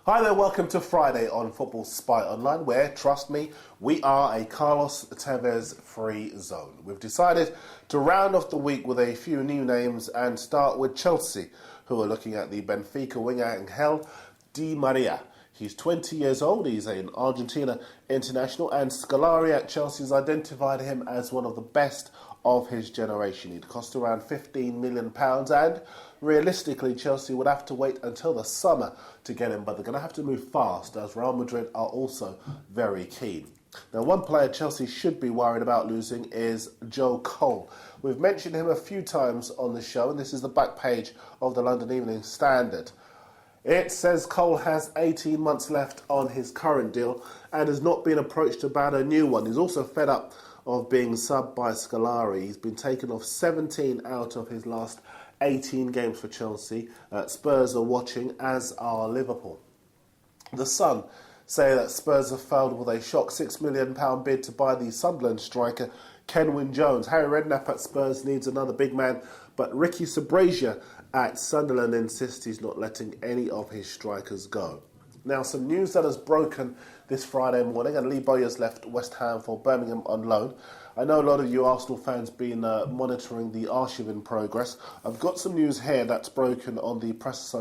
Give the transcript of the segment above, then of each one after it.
Hi there, welcome to Friday on Football Spy Online, where, trust me, we are a Carlos Tevez free zone. We've decided to round off the week with a few new names and start with Chelsea, who are looking at the Benfica winger Angel Di Maria. He's 20 years old, he's an Argentina international, and Scolari at Chelsea has identified him as one of the best of his generation. He'd cost around £15 million, and realistically Chelsea would have to wait until the summer to get him, but they're going to have to move fast as Real Madrid are also very keen. Now, one player Chelsea should be worried about losing is Joe Cole. We've mentioned him a few times on the show, and this is the back page of the London Evening Standard. It says Cole has 18 months left on his current deal and has not been approached about a new one. He's also fed up of being subbed by Scolari. He's been taken off 17 out of his last 18 games for Chelsea. Spurs are watching, as are Liverpool. The Sun say that Spurs have failed with a shock £6 million bid to buy the Sunderland striker Kenwyne Jones. Harry Redknapp at Spurs needs another big man, but Ricky Sabrasia at Sunderland insists he's not letting any of his strikers go. Now, some news that has broken this Friday morning, and Lee Bowyer's left West Ham for Birmingham on loan. I know a lot of you Arsenal fans been monitoring the Arshavin progress. I've got some news here that's broken on the Press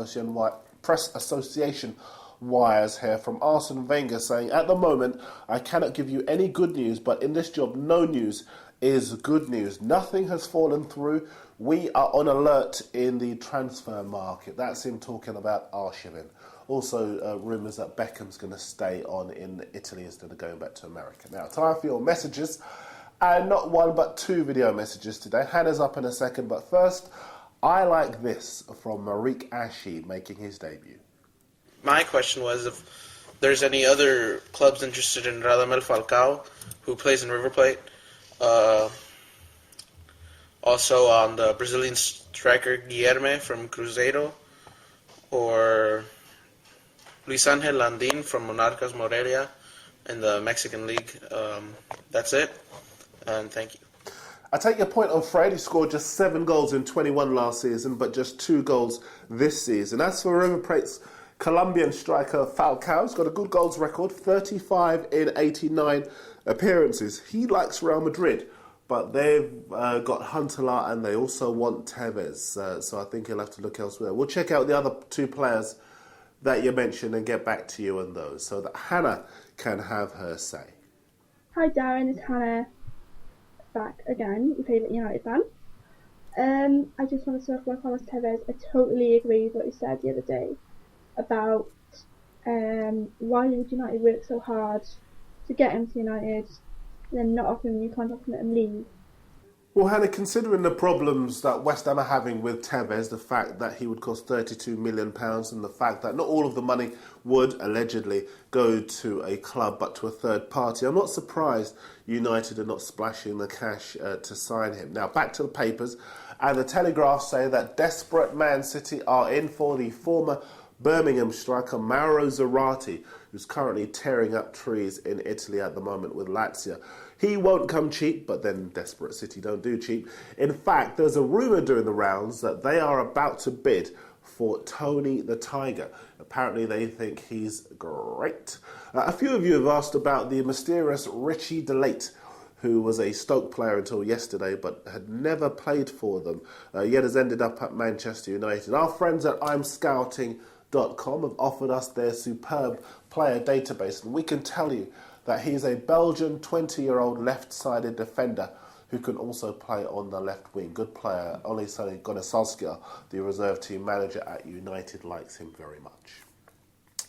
Association wires here from Arsene Wenger saying, at the moment, I cannot give you any good news, but in this job, no news is good news. Nothing has fallen through. We are on alert in the transfer market. That's him talking about Arshavin. Also, rumours that Beckham's going to stay on in Italy instead of going back to America. Now, time for your messages. And not one, but two video messages today. Hannah's up in a second, but first, I like this from Mariq Ashi making his debut. My question was if there's any other clubs interested in Radamel Falcao, who plays in River Plate. Also on the Brazilian striker Guilherme from Cruzeiro, or Luis Angel Landin from Monarcas Morelia in the Mexican League. That's it, and thank you. I take your point on Fred. He scored just 7 goals in 21 last season, but just 2 goals this season. As for River Plate's Colombian striker Falcao's got a good goals record, 35 in 89 appearances. He likes Real Madrid, but they've got Huntelaar and they also want Tevez, so I think he'll have to look elsewhere. We'll check out the other 2 players that you mentioned and get back to you on those so that Hannah can have her say. Hi Darren, it's Hannah back again, your favourite United fan. I just want to talk about Carlos Tevez. I totally agree with what you said the other day about why would United work so hard to get him to United and then not offer him a new contract and let him leave. Well, Hannah, considering the problems that West Ham are having with Tevez, the fact that he would cost £32 million and the fact that not all of the money would allegedly go to a club but to a third party, I'm not surprised United are not splashing the cash to sign him. Now, back to the papers, and the Telegraph say that desperate Man City are in for the former Birmingham striker Mauro Zarate, who's currently tearing up trees in Italy at the moment with Lazio. He won't come cheap, but then desperate City don't do cheap. In fact, there's a rumour doing the rounds that they are about to bid for Tony the Tiger. Apparently they think he's great. A few of you have asked about the mysterious Richie DeLate, who was a Stoke player until yesterday but had never played for them, yet has ended up at Manchester United. Our friends at I'mScouting.com have offered us their superb player database, and we can tell you that he's a Belgian 20-year-old left-sided defender who can also play on the left wing. Good player. Olisane Gunnar, the reserve team manager at United, likes him very much.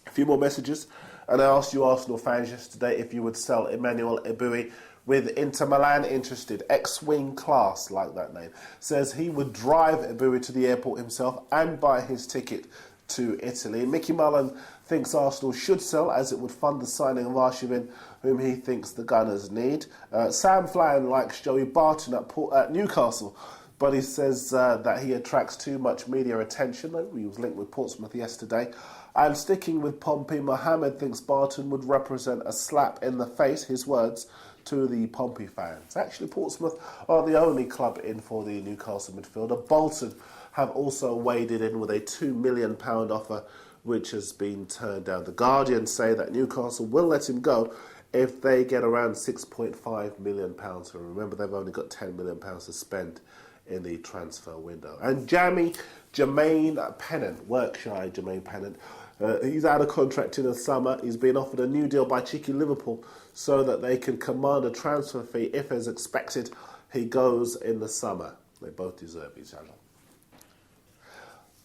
A few more messages, and I asked you Arsenal fans yesterday if you would sell Emmanuel Eboué with Inter Milan interested. Ex-wing class, like that name, says he would drive Eboué to the airport himself and buy his ticket to Italy. Mickey Mullen thinks Arsenal should sell as it would fund the signing of Arshavin, whom he thinks the Gunners need. Sam Flan likes Joey Barton at Newcastle, but he says that he attracts too much media attention. He was linked with Portsmouth yesterday. And sticking with Pompey, Mohamed thinks Barton would represent a slap in the face, his words, to the Pompey fans. Actually, Portsmouth are the only club in for the Newcastle midfielder. Bolton have also waded in with a £2 million offer which has been turned down. The Guardian say that Newcastle will let him go if they get around £6.5 million. So remember, they've only got £10 million to spend in the transfer window. And Jermaine Pennant, Workshire Jermaine Pennant, he's out of contract in the summer. He's been offered a new deal by cheeky Liverpool so that they can command a transfer fee if, as expected, he goes in the summer. They both deserve each other.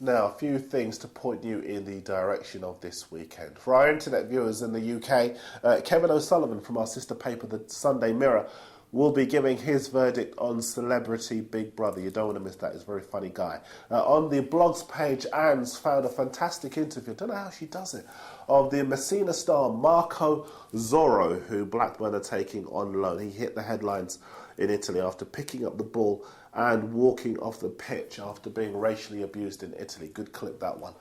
Now, a few things to point you in the direction of this weekend. For our internet viewers in the UK, Kevin O'Sullivan from our sister paper, the Sunday Mirror, will be giving his verdict on Celebrity Big Brother. You don't want to miss that. He's a very funny guy. On the blogs page, Anne's found a fantastic interview, I don't know how she does it, of the Messina star Marco Zorro, who Blackburn are taking on loan. He hit the headlines in Italy after picking up the ball and walking off the pitch after being racially abused in Italy. Good clip, that one.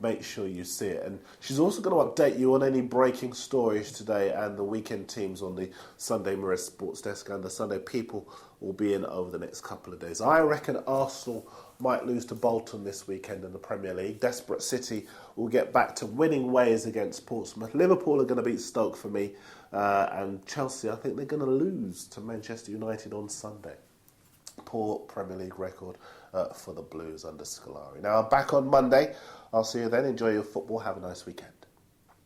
Make sure you see it. And she's also going to update you on any breaking stories today and the weekend teams on the Sunday Mirror Sports Desk, and the Sunday People will be in over the next couple of days. I reckon Arsenal might lose to Bolton this weekend in the Premier League. Desperate City will get back to winning ways against Portsmouth. Liverpool are going to beat Stoke for me. And Chelsea, I think they're going to lose to Manchester United on Sunday. Poor Premier League record for the Blues under Scolari. Now, I'm back on Monday. I'll see you then. Enjoy your football. Have a nice weekend.